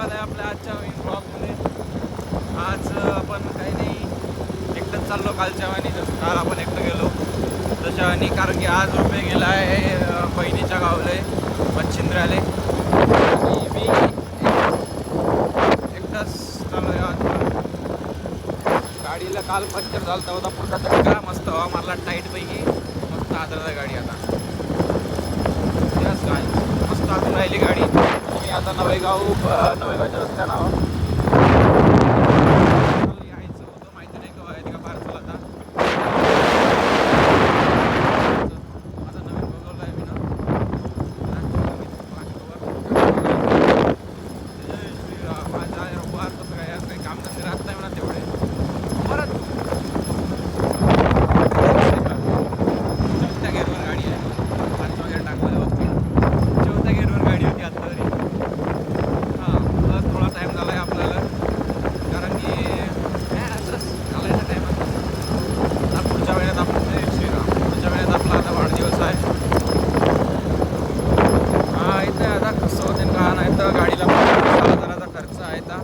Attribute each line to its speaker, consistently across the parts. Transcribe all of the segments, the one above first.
Speaker 1: स्वागत आहे आपल्या आजच्या ब्लॉगमध्ये. आज आपण काही नाही एकटंच चाललो कालच्या वाणी, जसं काल आपण एकटं गेलो तशा आणि कारण की आज रुपये गेला आहे बहिणीच्या गावले मच्छिंद्राले आणि मी एकटाच चाललो आहे आज. गाडीला काल पंक्चर झालं होता पुढचा चक्का, मस्त हवा मारला टाईटपैकी, मस्त आदळला गाडी आता. काय मस्त आतून राहिली गाडी. मी आता नवेगावच्या रस्त्यानं यायचं होतं, माहिती नाही केव्हा आहे का पार्सल. आता आता नवीन बघवलं आहे मी ना. जय श्रीराम. माझा रविवार कसं काय आज काही काम धंदे राहत नाही म्हणा तेवढे. परत चौथ्या गेअरवर गाडी आहे, पाच वगैरे टाकलं बघते. चौथ्या गेअरवर गाडी होती आता तरी. हां, बस थोडा टाईम झाला आहे आपल्याला, कारण की असंच घालायचा टाईम आता. पुढच्या वेळेत आपण श्रीराम पुढच्या वेळेत आपला आता वाढदिवस आहे. हां, इथे आता कसं होते का नाही तर गाडीला 15,000चा खर्च आहे. आता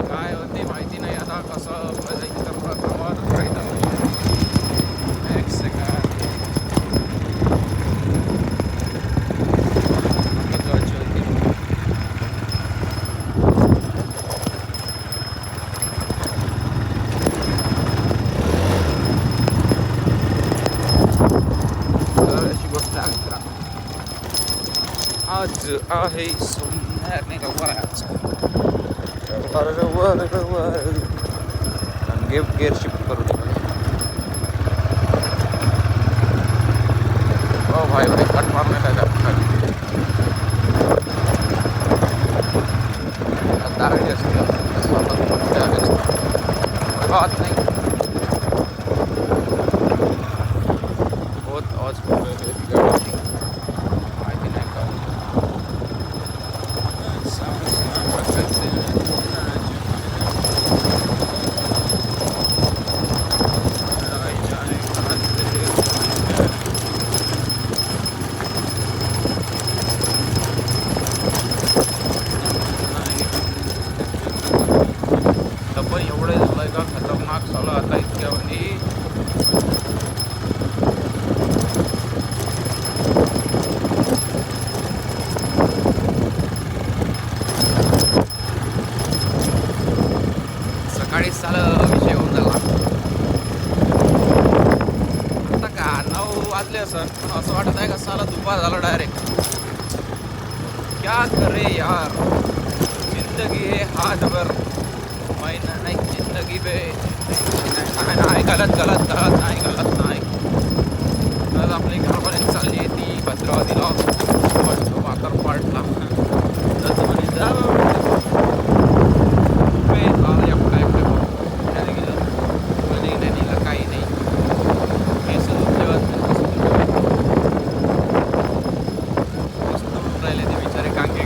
Speaker 1: काय होते माहिती नाही. आता कसं एक सेकंड अशी गोष्ट आहे मित्रा. आज आहे सोमवार नाही रविवार आहे आज. रविवार गेअर शिफ्ट करू दे. हो भाई भाई कट मारण्यात आहे आता गाडी असते बात नाही. बहुत आवाज कर रही है गाड़ी, माहिती नाही का. पण एवढे झालंय का खतरनाक झालं आता इतक्यामध्ये. सकाळी विषय होऊन झाला. आता का 9 वाजले असं पण असं वाटत आहे का साला दुपार झालं डायरेक्ट. क्या करे यार, जिंदगी है हाथ भर महिना नाही जिंदगी बे. नाही गलत नाही. तर आपली घरापर्यंत चालली आहे ती भद्रावतीला वाकर पार्टला. तर म्हणे जा काही नाही. मस्त राहिले ते बिचारे गांगे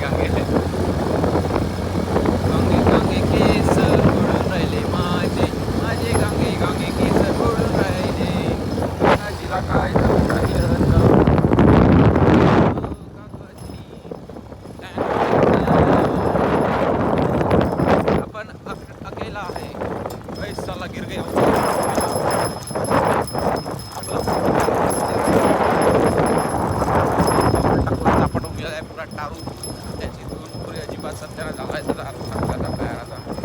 Speaker 1: केस ओढून राहिले माझे गांगे केस ओढून राहिले. आजीला काय आपण अकेला आहे पैसाला गिर गया. पटवून गेला आहे पुरा टारू. त्याची दोन पुरी अजिबात सत्याला झाला आहे. तर आता